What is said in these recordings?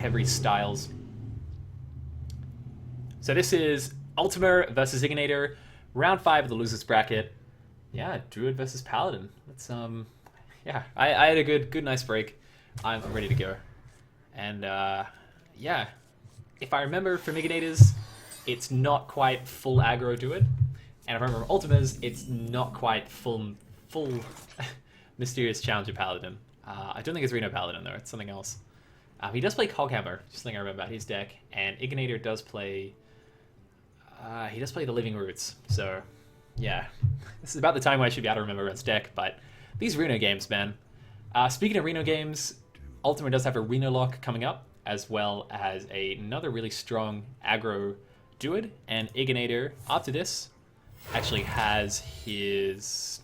heavy styles. So this is Ultima versus Igginator, round 5 of the losers bracket. Yeah, Druid versus Paladin. Let's yeah, I had a good nice break. I'm ready to go. And yeah, if I remember from Igginators, it's not quite full aggro Druid, and if I remember from Ultimas, it's not quite full Mysterious Challenger Paladin. I don't think it's Reno Paladin though. It's something else. He does play Coghammer, just something I remember about his deck, and Igginator does play. He does play the Living Roots, so yeah, this is about the time where I should be able to remember his deck. But these Reno games, man. Speaking of Reno games, Ultima does have a Reno lock coming up, as well as another really strong aggro Druid, and Igginator after this actually has his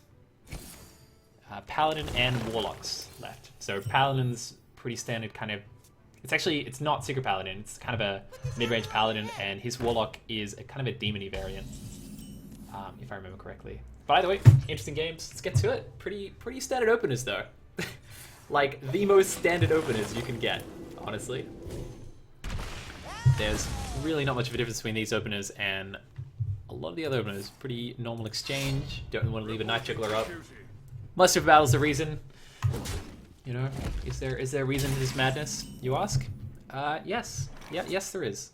Paladin and Warlocks left. So Paladin's pretty standard kind of. It's not Secret Paladin, it's kind of a mid-range Paladin, and his Warlock is a kind of a demony variant, if I remember correctly. By the way, interesting games, let's get to it. Pretty standard openers though. Like, the most standard openers you can get, honestly. There's really not much of a difference between these openers and a lot of the other openers. Pretty normal exchange, don't want to leave a Night Juggler up. Muster of Battle's a reason. You know, is there a reason to this madness, you ask? Yes. Yes, there is.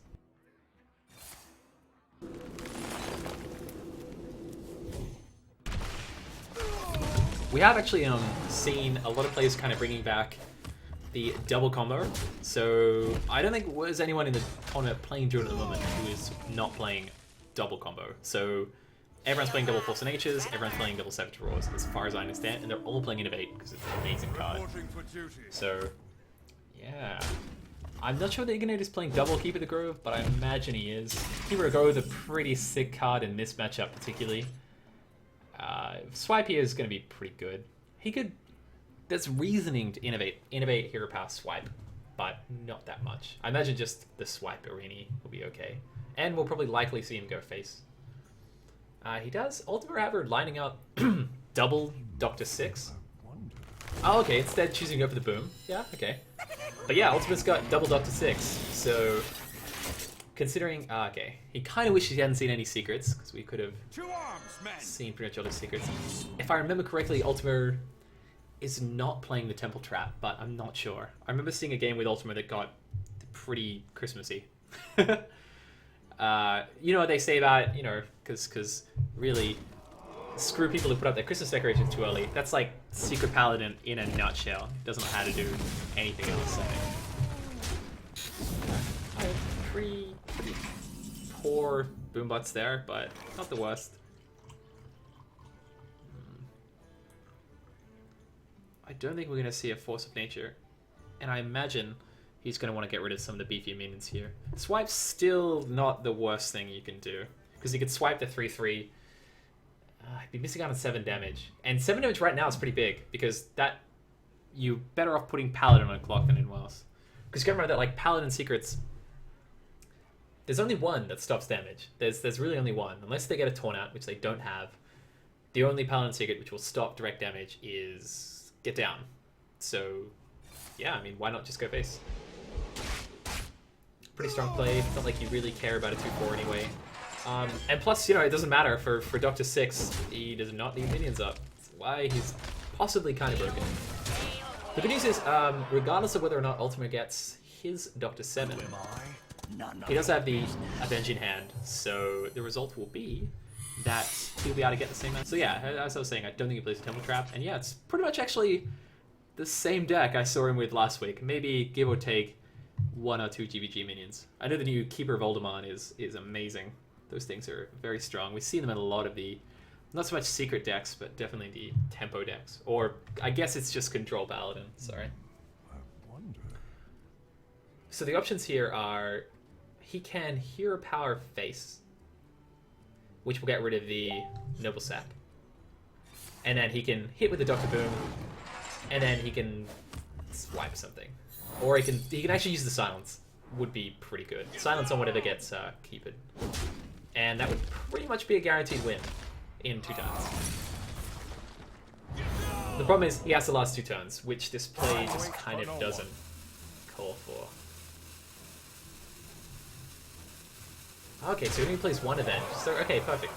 We have actually seen a lot of players kind of bringing back the double combo. So I don't think there's anyone in the tournament playing Druid at the moment who is not playing double combo. So everyone's playing double Force of Natures, everyone's playing double Savage Roars, as far as I understand, and they're all playing Innovate because it's an amazing card. So, yeah. I'm not sure that Igginator's playing double Keeper the Grove, but I imagine he is. Keeper the Grove is a pretty sick card in this matchup, particularly. Swipe here is going to be pretty good. He could. There's reasoning to Innovate, Hero Power, Swipe, but not that much. I imagine just the Swipe arena will be okay. And we'll probably likely see him go face. He does Ultima Average lining up double Dr. Six. Oh, okay, instead choosing to go for the boom. Yeah, okay. But yeah, Ultima's got double Dr. Six, so considering, okay, he kind of wishes he hadn't seen any secrets, because we could have seen pretty much all the secrets. If I remember correctly, Ultima is not playing the Temple Trap, but I'm not sure. I remember seeing a game with Ultima that got pretty Christmassy. You know what they say about, you know, because really, screw people who put up their Christmas decorations too early. That's like Secret Paladin in a nutshell. Doesn't know how to do anything else, I think. Pretty poor boombots there, but not the worst. I don't think we're going to see a Force of Nature, and I imagine he's going to want to get rid of some of the beefy minions here. Swipe's still not the worst thing you can do, because you could swipe the 3/3. He'd be missing out on 7 damage. And 7 damage right now is pretty big, because that you're better off putting Paladin on a clock than anyone else. Because you gotta remember that, like, Paladin secrets, there's only one that stops damage. There's really only one. Unless they get a Torn Out, which they don't have, the only Paladin secret which will stop direct damage is Get Down. So, yeah, I mean, why not just go face? Pretty strong play. It's not like you really care about a 2/4 anyway. And plus, you know, it doesn't matter for Dr. Six. He does not need minions up. That's why he's possibly kind of broken. The good news is, regardless of whether or not Ultima gets his Dr. 7, he does have the Avenge in hand. So the result will be that he'll be able to get the same amount. So yeah, as I was saying, I don't think he plays a Temple Trap. And yeah, it's pretty much actually the same deck I saw him with last week. Maybe give or take 1 or 2 GVG minions. I know the new Keeper of Voldemort is amazing. Those things are very strong. We see them in a lot of the, not so much secret decks, but definitely the tempo decks. Or I guess it's just Control Paladin. Sorry. So the options here are, he can Hero Power face, which will get rid of the Noble Sack, and then he can hit with the Dr. Boom, and then he can swipe something, or he can actually use the Silence. Would be pretty good. Silence on whatever gets keeped. And that would pretty much be a guaranteed win in 2 turns. The problem is he has to last 2 turns, which this play just kind of doesn't call for. Okay, so he only plays one event. So okay, perfect.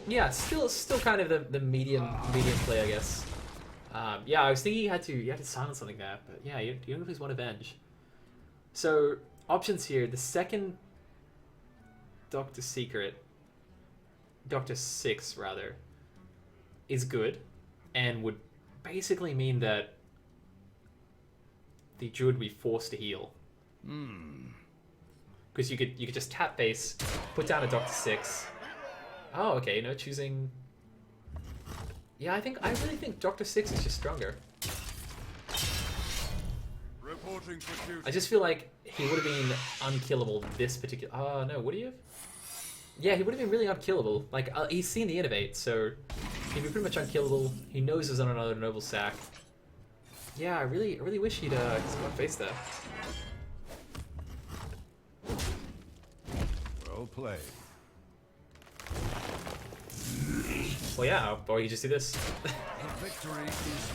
Yeah, still kind of the medium play, I guess. Yeah, I was thinking you had to silence something there, but yeah, you only plays one Avenge. So options here: the second Doctor Six rather, is good, and would basically mean that the Druid would be forced to heal. Because you could just tap base, put down a Doctor Six. Oh, okay, no, choosing. Yeah, I really think Doctor Six is just stronger. I just feel like he would have been unkillable this particular. Oh no, would he have? Yeah, he would have been really unkillable. Like he's seen the innovate, so he'd be pretty much unkillable. He knows there's on another noble sack. Yeah, I really wish he'd just gone face there. Well played. Well, yeah, or you just do this.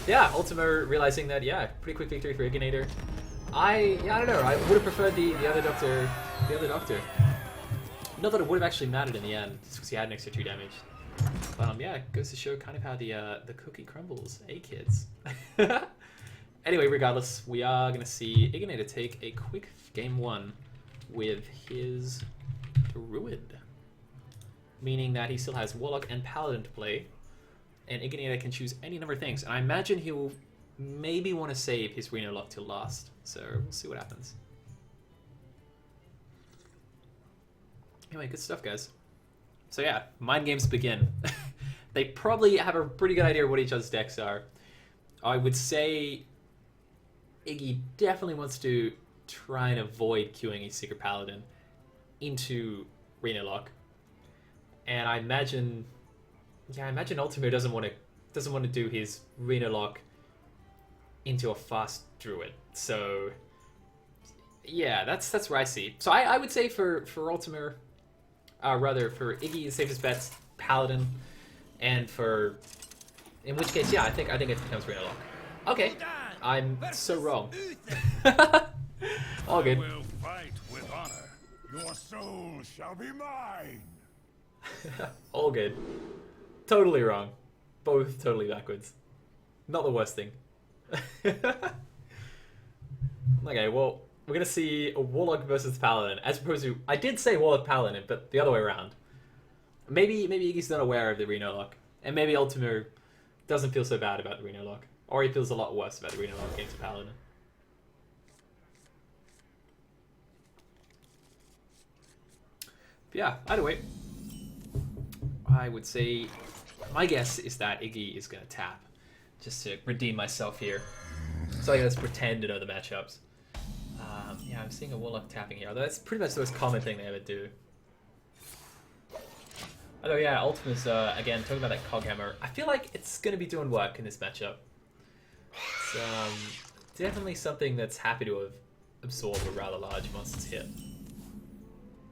Yeah, Ultima realizing that, yeah, pretty quick victory for Igginator. I don't know, I would have preferred the other Doctor. Not that it would have actually mattered in the end, just because he had an extra 2 damage. But yeah, it goes to show kind of how the cookie crumbles, kids? Anyway, regardless, we are going to see Igginator take a quick game 1 with his Druid. Meaning that he still has Warlock and Paladin to play, and Igginator can choose any number of things. And I imagine he'll maybe want to save his Reno Lock till last, so we'll see what happens. Anyway, good stuff, guys. So yeah, mind games begin. They probably have a pretty good idea of what each other's decks are. I would say Iggy definitely wants to try and avoid queuing a Secret Paladin into Reno Lock. And I imagine Ultima doesn't want to do his Reno Lock into a fast Druid. So yeah, that's where I see. So I would say for Ultima, rather for Iggy, the safest bet's Paladin, and in which case, yeah, I think it becomes Reno Lock. Okay, I'm so wrong. All good. We'll fight with honor. Your soul shall be mine. All good. Totally wrong. Both totally backwards. Not the worst thing. Okay, well, we're going to see a Warlock versus Paladin, as opposed to... I did say Warlock Paladin, but the other way around. Maybe Iggy's not aware of the Reno Lock, and maybe Ultima doesn't feel so bad about the Reno Lock. Or he feels a lot worse about the Reno Lock against Paladin. But yeah, either way, I would say my guess is that Iggy is going to tap, just to redeem myself here. So let's pretend to know the matchups. Yeah, I'm seeing a Warlock tapping here, although that's pretty much the most common thing they ever do. Although yeah, Ultima's, again, talking about that Coghammer, I feel like it's going to be doing work in this matchup. It's definitely something that's happy to have absorbed a rather large monster's hit.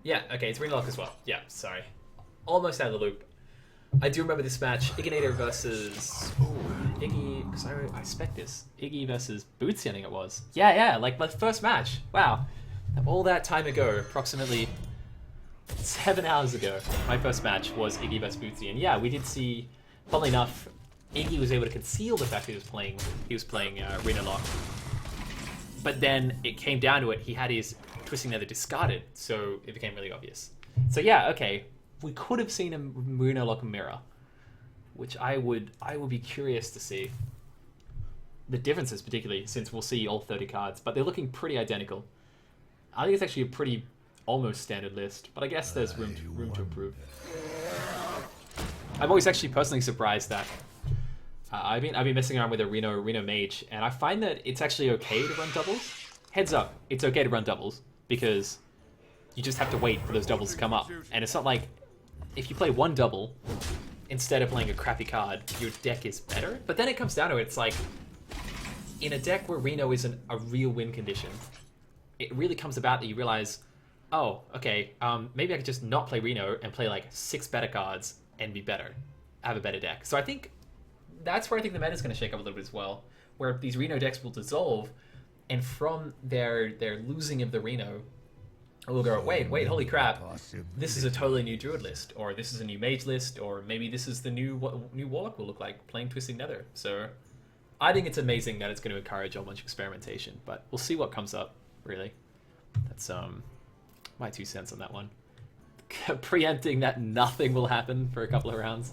Yeah, okay, it's Reno Lock as well. Yeah, sorry. Almost out of the loop. I do remember this match, Igginator versus... Ooh, Iggy... Because I spec this. Iggy versus Bootsy, I think it was. Yeah, like my first match. Wow. All that time ago, approximately 7 hours ago, my first match was Iggy versus Bootsy. And yeah, we did see, funnily enough, Iggy was able to conceal the fact that he was playing Reno Lock. But then it came down to it, he had his Twisting Nether discarded, so it became really obvious. So yeah, okay. We could have seen a Reno Lock mirror, which I would be curious to see. The differences, particularly, since we'll see all 30 cards, but they're looking pretty identical. I think it's actually a pretty almost standard list, but I guess there's room to improve. I'm always actually personally surprised that I've been messing around with a Reno Mage, and I find that it's actually okay to run doubles. Heads up, it's okay to run doubles because you just have to wait for those doubles to come up, and it's not like if you play one double instead of playing a crappy card, your deck is better. But then it comes down to it, it's like in a deck where Reno isn't a real win condition, it really comes about that you realize, oh, okay, maybe I could just not play Reno and play like 6 better cards and be better, have a better deck. So I think that's where I think the meta is going to shake up a little bit as well, where these Reno decks will dissolve, and from their losing of the Reno, we'll go, wait, holy crap, this is a totally new druid list, or this is a new mage list, or maybe this is the new warlock will look like playing Twisting Nether. So I think it's amazing that it's going to encourage a bunch of experimentation, but we'll see what comes up, really. That's my 2 cents on that one. Preempting that nothing will happen for a couple of rounds.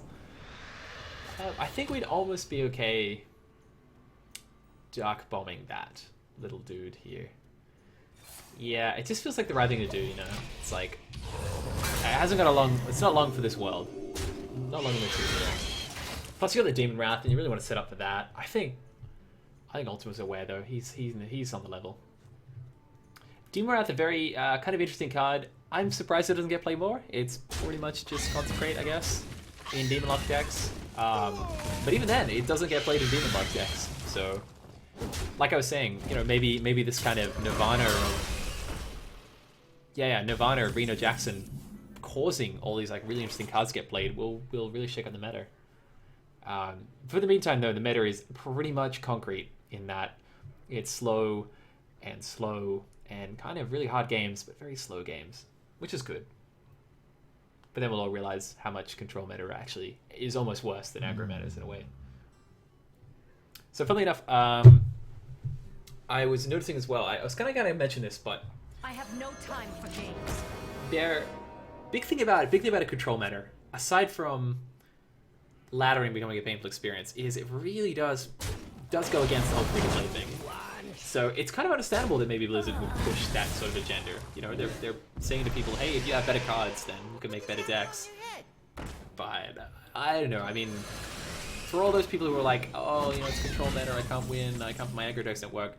I think we'd almost be okay dark bombing that little dude here. Yeah, it just feels like the right thing to do, you know? It's like, it hasn't got a long, it's not long for this world. Not long in the future. Plus you got the Demon Wrath, and you really want to set up for that. I think Ultima's aware though, he's on the level. Demon Wrath, a very kind of interesting card. I'm surprised it doesn't get played more. It's pretty much just Consecrate, I guess, in Demon Lock decks. But even then, it doesn't get played in Demon Lock decks. So, like I was saying, you know, maybe this kind of Nirvana Nirvana or Reno Jackson causing all these like really interesting cards to get played will really shake up the meta. For the meantime, though, the meta is pretty much concrete in that it's slow and kind of really hard games, but very slow games, which is good. But then we'll all realize how much control meta actually is almost worse than aggro metas in a way. So funnily enough, I was noticing as well, I was kind of going to mention this, but I have no time for games. Big thing about a control meta, aside from laddering becoming a painful experience, is it really does go against the whole free-to-play thing. So it's kind of understandable that maybe Blizzard would push that sort of agenda. You know, they're saying to people, hey, if you have better cards, then you can make better decks. But I don't know. I mean, for all those people who are like, oh, you know, it's control meta, I can't win, my aggro decks don't work.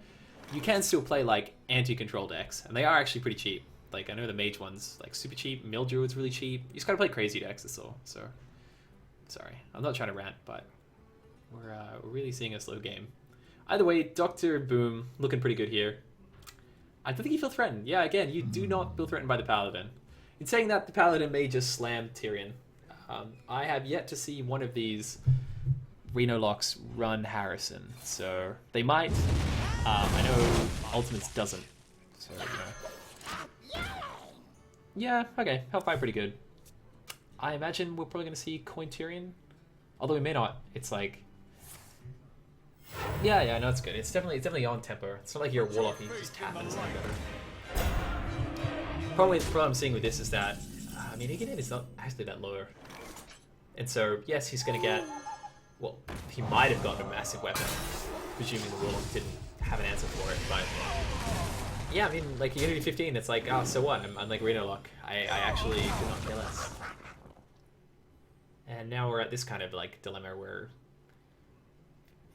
You can still play like anti-control decks, and they are actually pretty cheap. Like I know the mage one's like super cheap. Mill Druid's really cheap. You just gotta play crazy decks. That's all. So sorry, I'm not trying to rant, but we're really seeing a slow game. Either way, Dr. Boom looking pretty good here. I don't think you feel threatened. Yeah, again, you do not feel threatened by the Paladin. In saying that, the Paladin may just slam Tyrion. I have yet to see one of these Reno Locks run Harrison, so they might. I know Ultimates doesn't, so you know. Yeah, okay, Hellfire pretty good. I imagine we're probably going to see Coin Tyrion, although we may not. It's like, yeah, no, it's good. It's definitely on tempo. It's not like you're a warlock and you just tap it. It's not better. Problem I'm seeing with this is that, I mean, Igginator is not actually that low. And so, yes, he's going to get, well, he might have gotten a massive weapon, presuming the warlock didn't have an answer for it, but yeah, I mean, like, Unity 15, it's like, oh, so what? I'm like Reno Lock. I actually could not care less. And now we're at this kind of, like, dilemma where,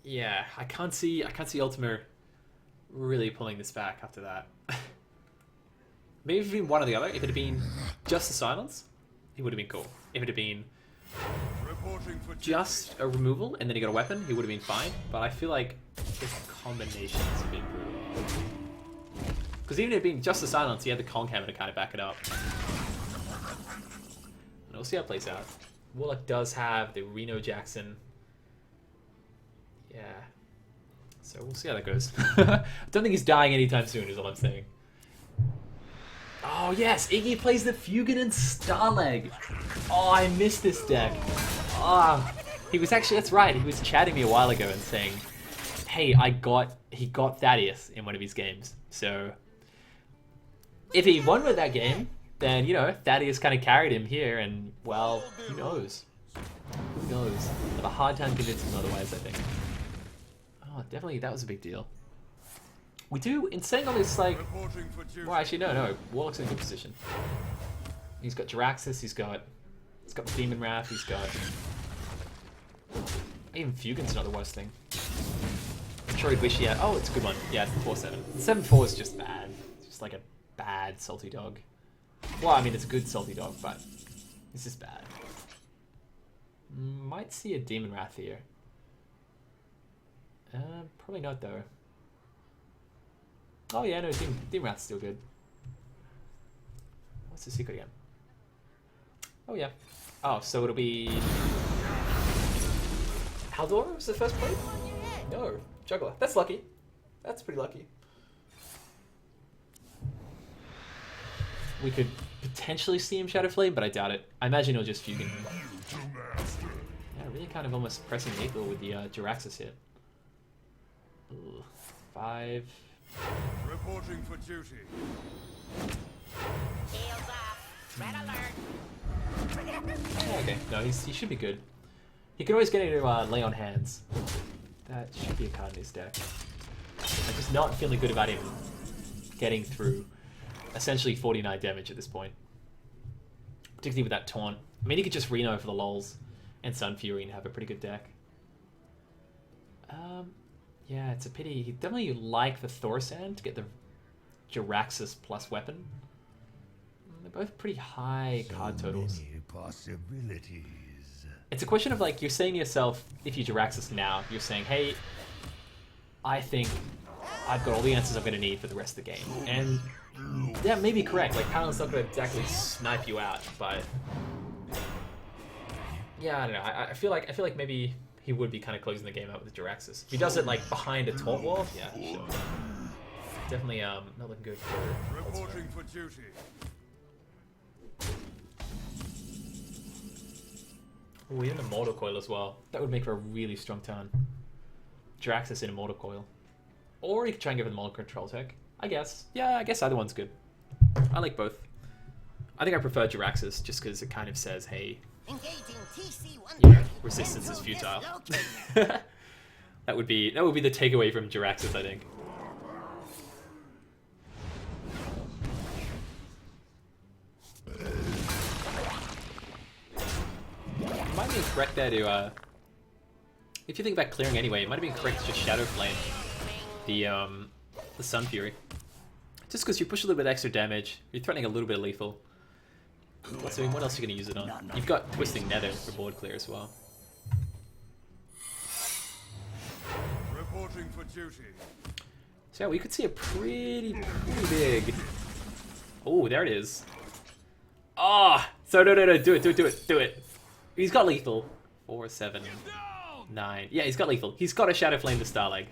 yeah, I can't see Ultima really pulling this back after that. Maybe if it had been one or the other. If it had been just the silence, it would have been cool. If it had been just a removal and then he got a weapon, he would have been fine. But I feel like the combinations have been brutal. Because even if it had been just the silence, he had the Kong Hammer to kind of back it up. And we'll see how it plays out. Warlock does have the Reno Jackson. Yeah. So we'll see how that goes. I don't think he's dying anytime soon, is all I'm saying. Oh yes, Iggy plays the Fugin and Starleg. Oh, I missed this deck. Oh, he was actually, that's right, he was chatting me a while ago and saying, hey, he got Thaddeus in one of his games. So if he won with that game, then, you know, Thaddeus kind of carried him here, and, well, who knows? Who knows? I have a hard time convincing him otherwise, I think. Oh, definitely, that was a big deal. We do, in saying all this, like, well, actually, no, Warlock's in a good position. He's got Jiraxis, he's got the Demon Wrath, he's got, even Fugin's not the worst thing. I'm sure he'd wish he had, oh, it's a good one. Yeah, it's the 4-7. The 7-4 is just bad. It's just like a bad salty dog. Well, I mean, it's a good salty dog, but it's just bad. Might see a Demon Wrath here. Probably not, though. Oh yeah, no, Demon Wrath's still good. What's the secret again? Oh yeah. Oh, so it'll be... Haldor was the first play? No, Juggler. That's lucky. That's pretty lucky. we could potentially see him Shadow Flame, but I doubt it. I imagine he'll just Fugue in. Yeah, really kind of almost pressing lethal with the Jiraxxus hit. Ooh, 5. Reporting for duty. Shields off. Red alert. Oh, okay, no, he should be good. He can always get into lay on hands. That should be a card in his deck. I'm just not feeling good about him getting through essentially 49 damage at this point. Particularly with that taunt. I mean, he could just Reno for the lols and Sun Fury and have a pretty good deck. Yeah, it's a pity. He'd definitely like the Thorsan to get the Jiraxxus plus weapon. They're both pretty high card totals. Many possibilities. It's a question of like, you're saying to yourself, if you Jiraxxus now, you're saying, hey, I think I've got all the answers I'm going to need for the rest of the game. And that may be correct. Like, Paladin's not going to exactly snipe you out, but yeah, I don't know. I feel like maybe he would be kind of closing the game out with the Jiraxxus. If he does it like behind a taunt wall, yeah, sure. Definitely not looking good for Reporting for duty. Oh, even a Mortal Coil as well. That would make for a really strong turn. Jiraxxus in a Mortal Coil. Or you could try and give it a Mortal Control tech. I guess. Yeah, I guess either one's good. I like both. I think I prefer Jiraxxus just because it kind of says, hey, yeah, resistance is futile. that would be the takeaway from Jiraxxus, I think. It might be correct there to if you think about clearing anyway, it might have been correct to just Shadow Flame the Sun Fury. Just because you push a little bit extra damage, you're threatening a little bit of lethal. So what else are you going to use it on? You've got Twisting Nether for board clear as well. Reporting for duty. So yeah, we could see a pretty big. Oh, there it is. Ah, oh, so no, do it. He's got lethal. 4, 7, 9. Yeah, he's got lethal. He's got a Shadow Flame to Starleg.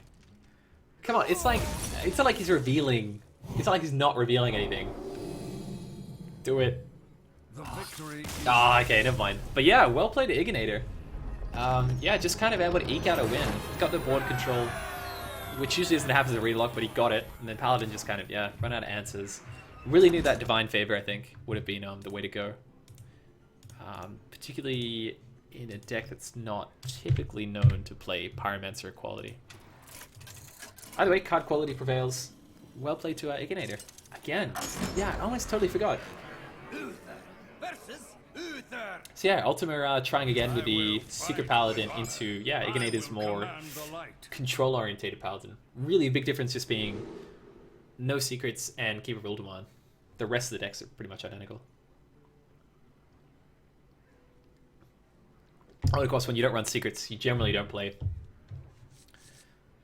Come on, it's not like he's revealing. It's not like he's not revealing anything. Do it. The victory. Ah, okay, never mind. But yeah, well played, Igginator. Yeah, just kind of able to eke out a win. Got the board control, which usually doesn't happen as a relock, but he got it. And then Paladin just kind of, yeah, run out of answers. Really knew that Divine Favor, I think, would have been the way to go. Particularly in a deck that's not typically known to play Pyromancer quality. Either way, card quality prevails. Well played to Igginator. Again, yeah, I almost totally forgot. So yeah, Ultima trying again with the Secret Paladin into, yeah, Igginator's more control-orientated Paladin. Really big difference just being no secrets and Keeper of Ultima. The rest of the decks are pretty much identical. Oh, of course, when you don't run secrets, you generally don't play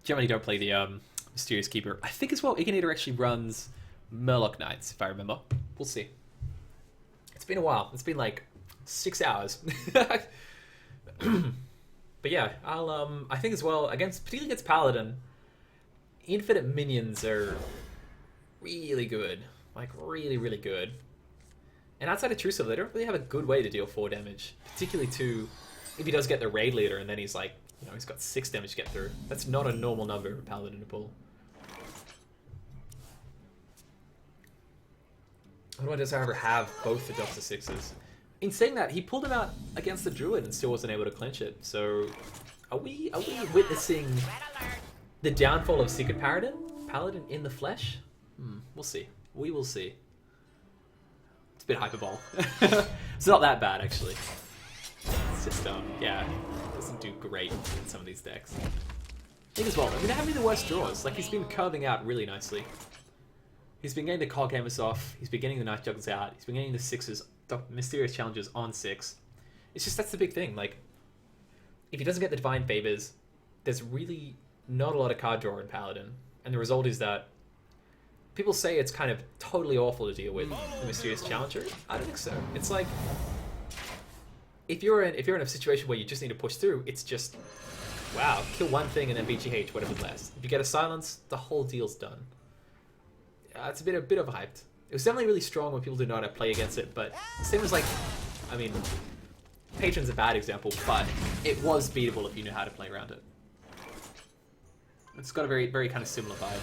the Mysterious Keeper. I think as well, Igginator actually runs Murloc Knights, if I remember. We'll see. It's been a while. It's been like 6 hours. But yeah, I think as well, particularly against Paladin, infinite minions are really good. Like, really good. And outside of Trucive, they don't really have a good way to deal 4 damage. Particularly if he does get the Raid Leader and then he's like, you know, he's got 6 damage to get through. That's not a normal number for Paladin to pull. Otherwise, does however have both the Doctor 6s. In saying that, he pulled him out against the Druid and still wasn't able to clinch it. So, are we witnessing the downfall of Secret Paladin in the flesh? We'll see. We will see. It's a bit hyperbole. It's not that bad, actually. It's just, yeah, it doesn't do great in some of these decks. I think as well, I mean, they're having the worst draws. Like, he's been curving out really nicely. He's been getting the Cog Hammers off, he's been getting the Night Juggles out, he's been getting the 6s, the Mysterious Challenges on 6. It's just, that's the big thing. Like, if he doesn't get the Divine Favors, there's really not a lot of card draw in Paladin. And the result is that people say it's kind of totally awful to deal with the Mysterious Challenger. I don't think so. It's like, if you're in a situation where you just need to push through, it's just, wow, kill one thing and then BGH, whatever's left. If you get a silence, the whole deal's done. It's a bit of hyped. It was definitely really strong when people didn't know how to play against it, but same as like, I mean, Patron's a bad example, but it was beatable if you knew how to play around it. It's got a very, very kind of similar vibe.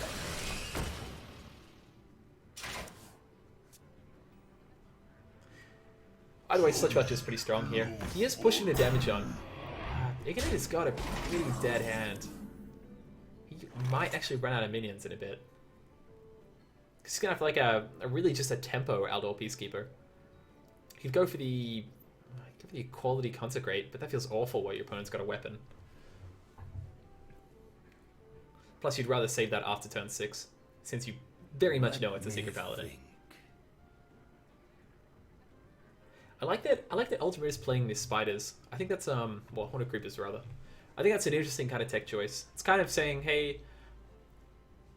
Either way, Sludgebelcher is pretty strong here. He is pushing the damage on. Igginator's got a really dead hand. He might actually run out of minions in a bit. He's gonna have like a really just a tempo outdoor Peacekeeper. He'd go for the Equality Consecrate, but that feels awful where your opponent's got a weapon. Plus, you'd rather save that after turn 6, since you very much know it's a Secret Paladin. I like that Ultima is playing these spiders. I think that's well, Haunted Creepers rather. I think that's an interesting kind of tech choice. It's kind of saying, hey,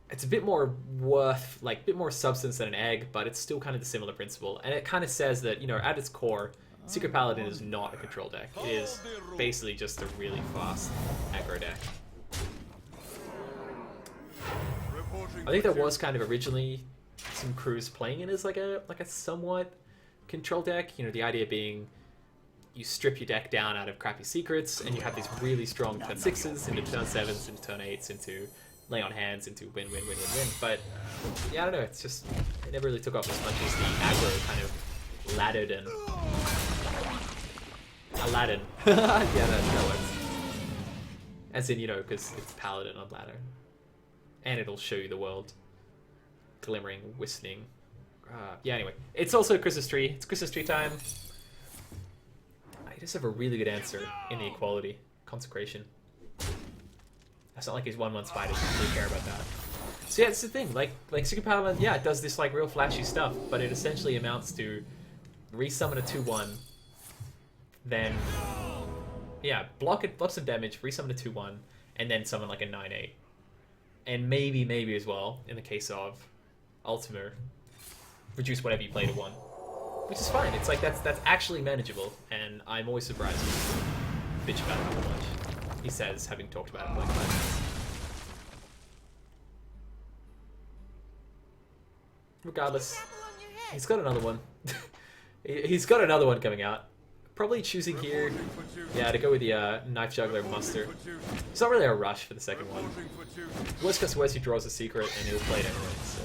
it's a bit more worth, like a bit more substance than an egg, but it's still kind of the similar principle. And it kind of says that, you know, at its core, Secret Paladin is not a control deck. It is basically just a really fast aggro deck. I think there was kind of originally some crews playing it as like a somewhat control deck. You know, the idea being you strip your deck down out of crappy secrets, and you have these really strong turn 6s into turn 7s into turn 8s into lay on hands into win. But yeah, I don't know. It's just it never really took off as much as the aggro kind of laddered and Aladdin. Yeah, that works. As in, you know, because it's Paladin on ladder, and it'll show you the world, glimmering, whistling. Yeah. Anyway, it's also Christmas tree. It's Christmas tree time. I just have a really good answer in the Equality Consecration. It's not like he's 1/1 spiders. I don't really care about that. So yeah, it's the thing. Like Secret Paladin, yeah, it does this like real flashy stuff, but it essentially amounts to resummon a 2/1, then yeah, block some damage, resummon a 2/1, and then summon like a 9/8, and maybe as well in the case of Ultima, reduce whatever you play to 1, which is fine. It's like that's actually manageable, and I'm always surprised when bitch about it how much. He says, having talked about it for like 5 minutes. Regardless, he's got another one. He's got another one coming out. Probably choosing here, yeah, to go with the Knife Juggler Muster. It's not really a rush for the second one. Worst comes to worst, he draws a secret and he'll play it anyway. So.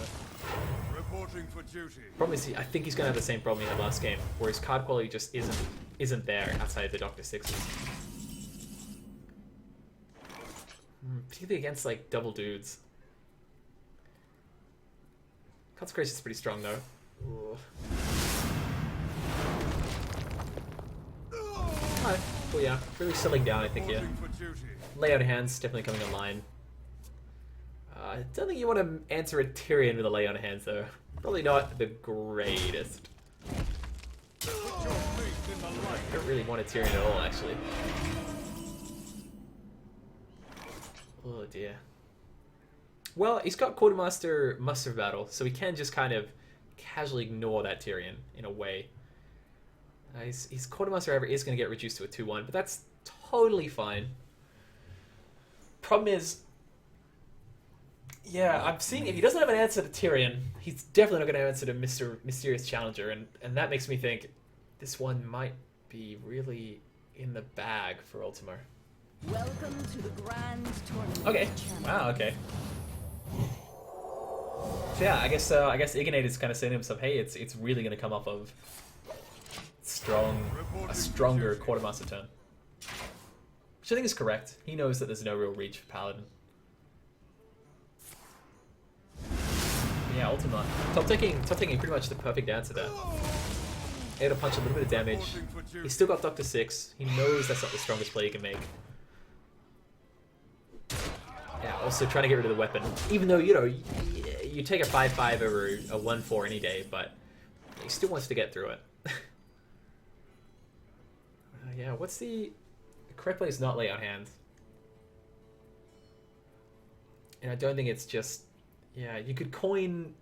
Problem is, I think he's gonna have the same problem he had last game, where his card quality just isn't there outside of the Dr. Sixes. Particularly against like double dudes. Consecration's pretty strong though. Ooh. Alright, well yeah, really settling down I think here. Layout of hands definitely coming online. I don't think you want to answer a Tyrion with a layout of hands though. Probably not the greatest. I don't really want a Tyrion at all actually. Oh dear. Well, he's got Quartermaster Muster Battle, so he can just kind of casually ignore that Tyrion in a way. His Quartermaster ever is going to get reduced to a 2/1, but that's totally fine. Problem is, yeah, I'm seeing if he doesn't have an answer to Tyrion, he's definitely not going to answer to Mr. Mysterious Challenger, and that makes me think this one might be really in the bag for Ultima. Welcome to the grand tournament. Okay. Wow. Okay. So yeah, I guess Igginator's kind of saying to himself, hey, it's really going to come off of a stronger Quartermaster turn, which I think is correct. He knows that there's no real reach for Paladin. Yeah, Ultima. Top taking pretty much the perfect answer there. Able to punch a little bit of damage. He's still got Dr. Six. He knows that's not the strongest play he can make. Yeah, also trying to get rid of the weapon. Even though, you know, you take a 5/5 over a 1/4 any day, but he still wants to get through it. Yeah, what's the correct play is not lay on hands. And I don't think it's just, yeah, you could coin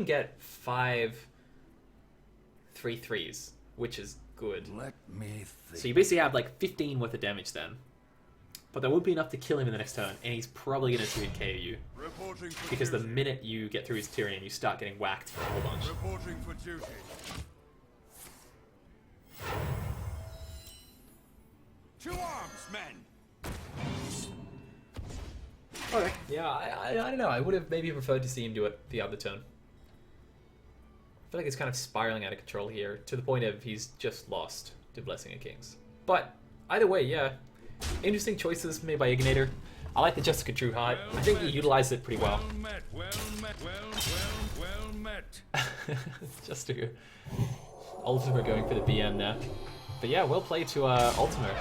get 5 3/3s, which is good. Let me think. So you basically have like 15 worth of damage then. but that would be enough to kill him in the next turn, and he's probably going to 2-KO you. Reporting for Because the duty. minute you get through his Tyrion, you start getting whacked for a whole bunch. Reporting for duty. To arms, men! Okay. Yeah, I don't know. I would have maybe preferred to see him do it the other turn. I feel like it's kind of spiraling out of control here, to the point of he's just lost to Blessing of Kings. But either way, yeah. Interesting choices made by Igginator. I like the Jessica Trueheart. I think he utilized it pretty well. Well met, well met. Just to Ultima going for the BM there. But yeah, well played to Ultima.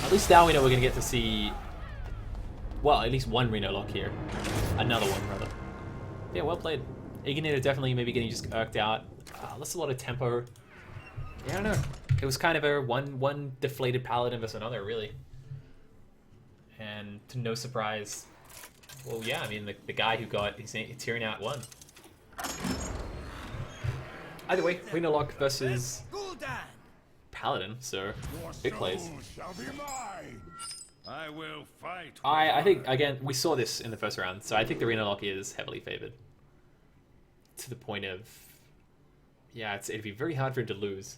At least now we know we're going to get to see, well, at least one Reno lock here. Another one, rather. Yeah, well played. Igginator definitely maybe getting just irked out. That's a lot of tempo. Yeah, I don't know. It was kind of a one deflated paladin versus another, really. And to no surprise, well, yeah, I mean, the guy who got his Tyrion out won. Either way, Reno lock versus paladin, so big plays. Soul shall be mine. I will fight. I think, again, we saw this in the first round, so I think the Reno lock is heavily favored. To the point of, yeah, it'd be very hard for him to lose.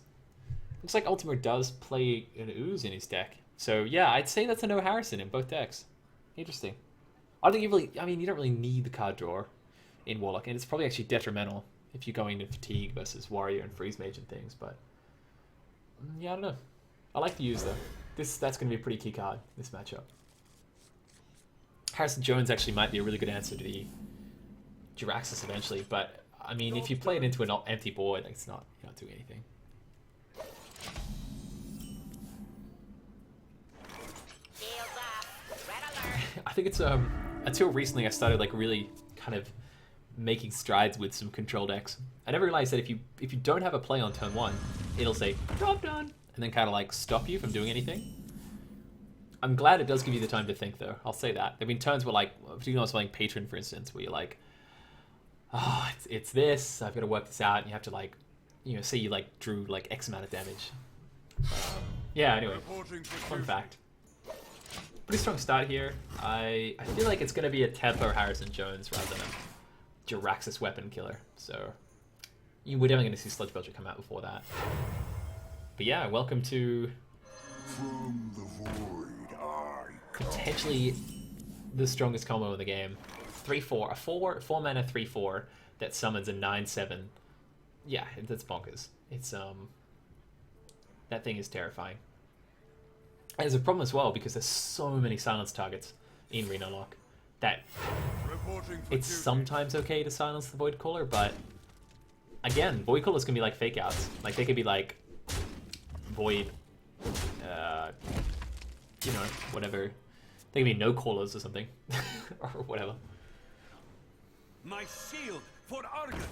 Looks like Ultima does play an Ooze in his deck. So yeah, I'd say that's a no Harrison in both decks. Interesting. I don't think you really, I mean, you don't really need the card draw in Warlock, and it's probably actually detrimental if you're going to Fatigue versus Warrior and Freeze Mage and things, but yeah, I don't know. I like the use though. That's going to be a pretty key card, this matchup. Harrison Jones actually might be a really good answer to the Jiraxxus eventually, but I mean, if you play it into an empty board, like, you're not doing anything. Shields up. Red alert. I think it's until recently I started like really kind of making strides with some control decks. I never realized that if you don't have a play on turn 1, it'll say drop done and then kind of like stop you from doing anything. I'm glad it does give you the time to think though. I'll say that. There've been turns where, like, particularly on something Patron, for instance, where you're like, oh, it's this, I've got to work this out, and you have to, like, you know, say you like drew like X amount of damage. Yeah, anyway, Reporting for fun duty. fact. Pretty strong start here. I feel like it's going to be a tempo Harrison Jones rather than a Jiraxxus weapon killer. So we're definitely going to see Sludge Belcher come out before that. But yeah, welcome to From the void, I potentially the strongest combo in the game. 3/4, a 4 mana 3/4 that summons a 9/7. Yeah, that's bonkers. It's that thing is terrifying. And there's a problem as well because there's so many silence targets in Reno Lock that reporting for it's duty. sometimes okay to silence the Void Caller, but again, Void Callers can be like fake outs. Like they could be like Void, you know, whatever. They can be no callers or something, or whatever. My shield for Argus.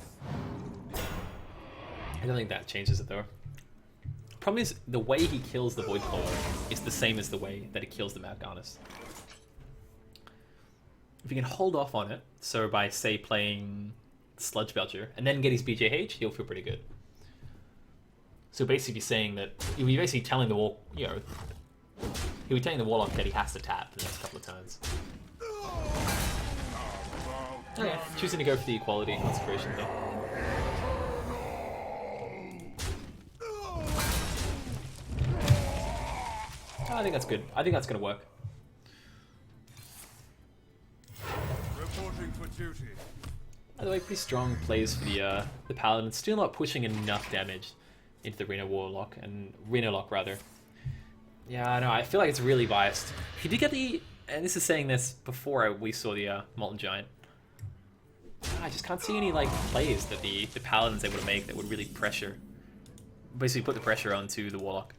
I don't think that changes it though. Problem is, the way he kills the Void Caller is the same as the way that he kills the Mal'Ganis. If you can hold off on it, so by, say, playing Sludge Belcher, and then get his BJH, he'll feel pretty good. So basically saying that, you'll be basically telling the War, you know, he'll be telling the Warlock that he has to tap the next couple of turns. Okay, choosing to go for the equality consecration thing. I think that's good. I think that's going to work. Reporting for duty. By the way, pretty strong plays for the Paladin. Still not pushing enough damage into the Reno Warlock, and Reno Lock rather. Yeah, I know. I feel like it's really biased. He did get the, and this is saying this before we saw the Molten Giant. I just can't see any like plays that the Paladin's able to make that would really pressure, basically put the pressure onto the Warlock.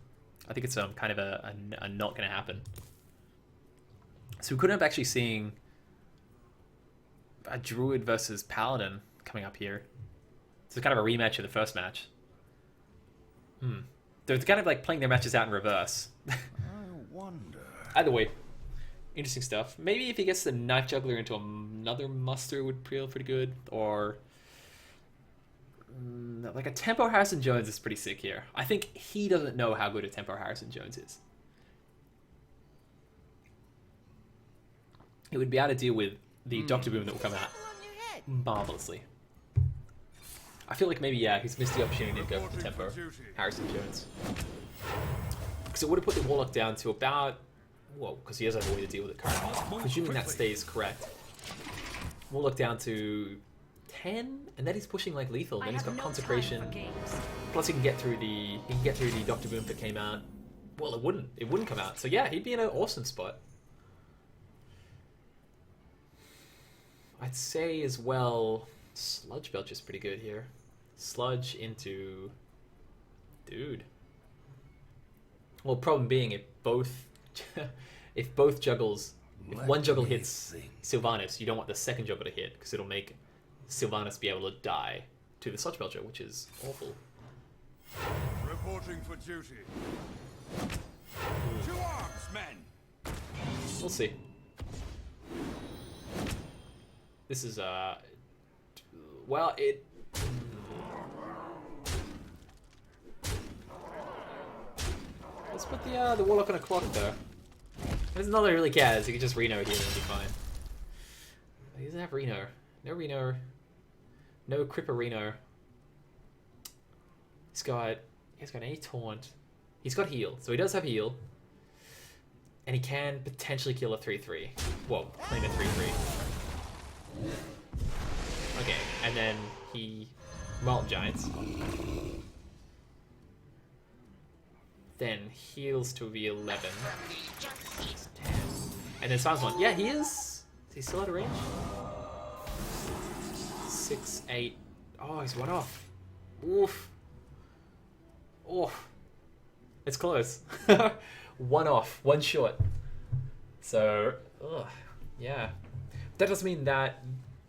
I think it's kind of a not going to happen. So we could end up actually seeing a Druid versus Paladin coming up here. So it's kind of a rematch of the first match. They're kind of like playing their matches out in reverse. I wonder. Either way, interesting stuff. Maybe if he gets the Knife Juggler into another muster would feel pretty good. Or like a Tempo Harrison Jones is pretty sick here. I think he doesn't know how good a Tempo Harrison Jones is. he would be able to deal with the Doctor Boom that will come out On your head. marvelously. I feel like maybe, yeah, he's missed the opportunity to go for the tempo, Harrison Jones. Because it would have put the Warlock down to about, well, because he has a way to deal with it currently. Presuming that stays correct. Warlock down to 10, and then he's pushing like lethal. Then he's got Consecration. Plus he can get through the Doctor Boom that came out. Well, it wouldn't come out. So yeah, he'd be in an awesome spot. I'd say as well, Sludge Belch is pretty good here. Sludge into dude. Well, problem being if both juggles, if one juggle hits Sylvanas, you don't want the second juggle to hit because it'll make Sylvanas be able to die to the Sludge Belcher, which is awful. Reporting for duty. To arms, men. We'll see. This is well, it. Let's put the Warlock on a clock though. There's not that really cares. He can just Reno here and be fine. He doesn't have Reno. No Reno. No Cripper Reno. He's got any taunt. He's got heal, so he does have heal. And he can potentially kill a 3/3. Whoa, claim a 3/3. Okay, and then he Molten Giants. Then heals to the 11. And then Silence One. Yeah, he is. Is he still out of range? 6, 8. Oh, he's one off. Oof. Oh. It's close. One off. One short. So, ugh. Yeah. That does mean that,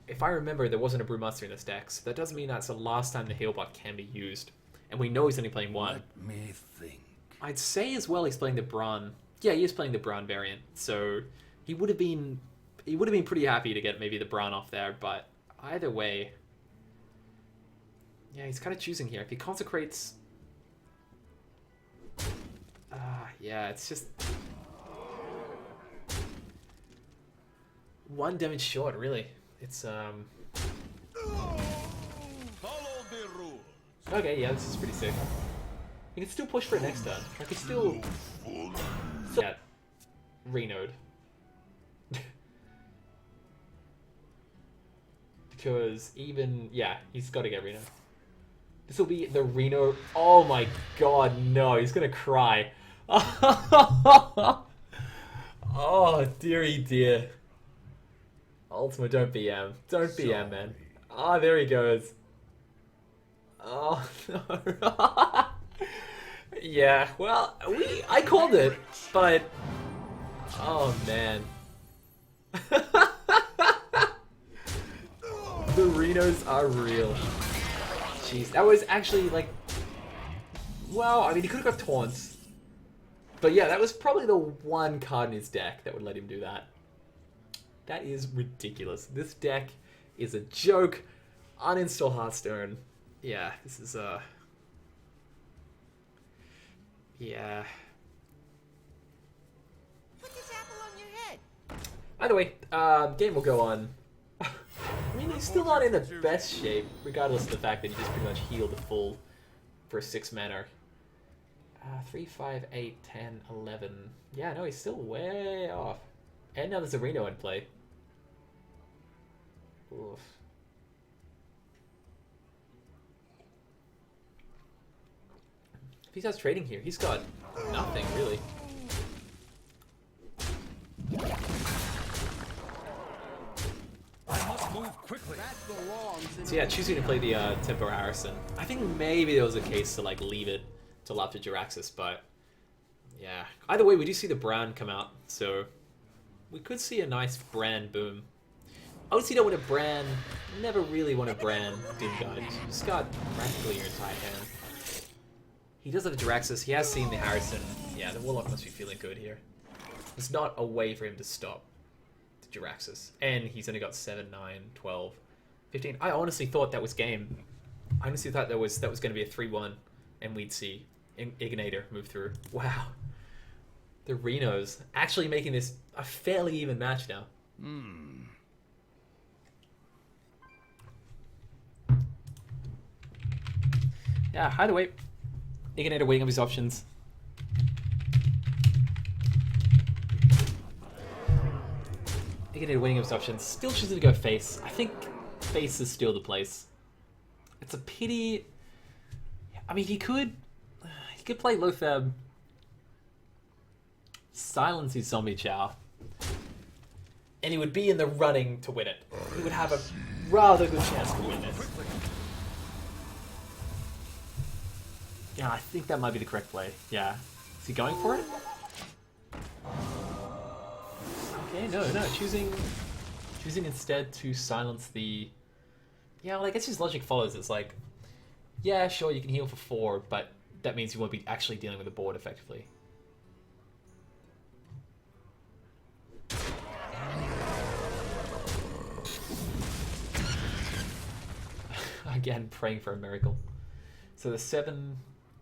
if I remember, there wasn't a Brewmaster in this deck. So that does mean that's the last time the Healbot can be used. And we know he's only playing one. Let me think. I'd say as well he's playing the Braun. Yeah, he is playing the Braun variant. So he would have been pretty happy to get maybe the Braun off there, but either way, yeah, he's kind of choosing here. If he consecrates, yeah, it's just one damage short, really. It's Follow the rules. okay. Yeah, this is pretty sick. He can still push for it next turn. Like he's still yeah, Renode. Because even yeah, he's got to get Reno. This will be the Reno. Oh my god, no! He's gonna cry. Oh dearie dear. Ultima, don't BM. Don't BM, man. Ah, there he goes. Oh no. Yeah, well, I called it, but oh man. The Renos are real. Jeez, that was actually like, well, I mean, he could have got taunts, but yeah, that was probably the one card in his deck that would let him do that. That is ridiculous. This deck is a joke. Uninstall Hearthstone. Yeah, this is yeah. Put this apple on your head. Either way, game will go on. I mean, he's still not in the best shape, regardless of the fact that he just pretty much healed the full for 6 mana. 3, 5, 8, 10, 11. Yeah, no, he's still way off. And now there's a Reno in play. Oof. If he starts trading here, he's got nothing, really. I must move quickly. So yeah, choosing to play the Tempo Harrison. I think maybe there was a case to like leave it till after Jiraxis, but yeah. Either way, we do see the Bran come out, so we could see a nice Bran boom. Obviously, don't want a Bran. Never really want a Bran Doom Guide. You just got practically your entire hand. He does have a Jiraxis. He has seen the Harrison. Yeah, the Warlock must be feeling good here. There's not a way for him to stop the Jiraxis. And he's only got 7, 9, 12, 15. I honestly thought that was game. I honestly thought that was going to be a 3-1, and we'd see Igginator move through. Wow. The Renos actually making this a fairly even match now. Yeah, either way, Igginator weighing up his options. Igginator weighing up his options. Still choosing to go face. I think face is still the place. It's a pity. I mean, he could play Lothab, silence his zombie chow, and he would be in the running to win it. He would have a rather good chance to win this. Yeah, I think that might be the correct play. Yeah. Is he going for it? Okay, no. Choosing instead to silence the... Yeah, well, I guess his logic follows. It's like, yeah, sure, you can heal for 4, but that means you won't be actually dealing with the board effectively. Again, praying for a miracle. So there's 7,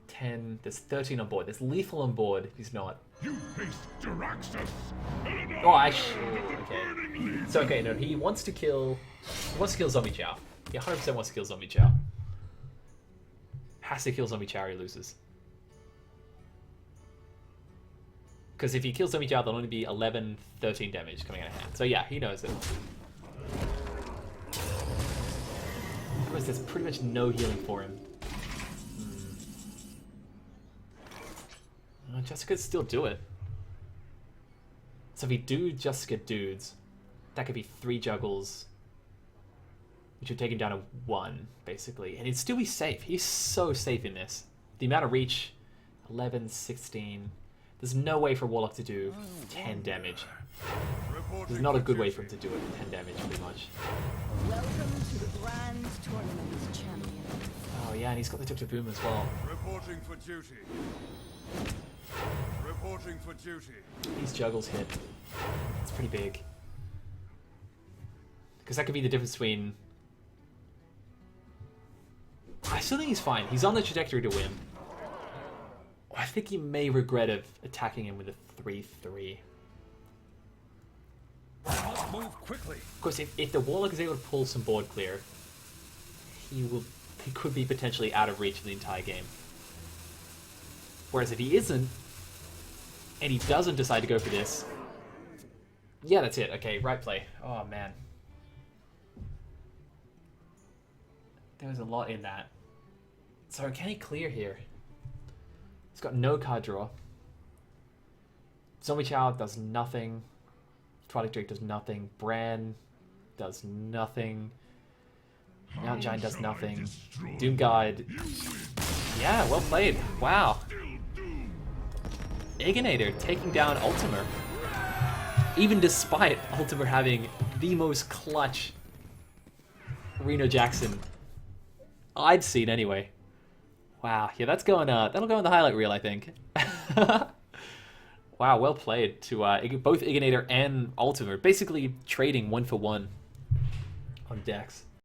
10, there's 13 on board. There's lethal on board. He's not. You face Diraxus. Oh, actually, okay. So okay, no, he wants to kill Zombie Chow. He 100% wants to kill Zombie Chow. Has to kill Zombie Chow or he loses. Because if he kills Zombie Chow, there'll only be 11, 13 damage coming out of hand. So yeah, he knows it. Otherwise, there's pretty much no healing for him. Jessica could still do it. So if we do Jessica dudes, that could be 3 juggles, which would take him down to 1, basically. And he'd still be safe. He's so safe in this. The amount of reach, 11, 16. There's no way for Warlock to do 10 damage. There's not a good way for him to do it, 10 damage, pretty much. Welcome to the grand tournament, champion. Oh yeah, and he's got the Tuk Boom as well. Reporting for duty. Reporting for duty. These juggles hit. It's pretty big. Because that could be the difference between... I still think he's fine. He's on the trajectory to win. I think he may regret of attacking him with a 3-3. Move quickly. Of course, if the Warlock is able to pull some board clear, he could be potentially out of reach for the entire game. Whereas if he isn't, and he doesn't decide to go for this, yeah, that's it. Okay, right play. Oh, man. There was a lot in that. So can he clear here? He's got no card draw. Zombie Chow does nothing. Twilight Drake does nothing. Bran does nothing. Mountain Giant does nothing. Doomguide. Yeah, well played. Wow. Igginator taking down Ultima. Even despite Ultima having the most clutch Reno Jackson I've seen anyway. Wow, yeah, that's going. That'll go in the highlight reel, I think. Wow, well played to both Igginator and Ultima, basically trading 1 for 1 on decks.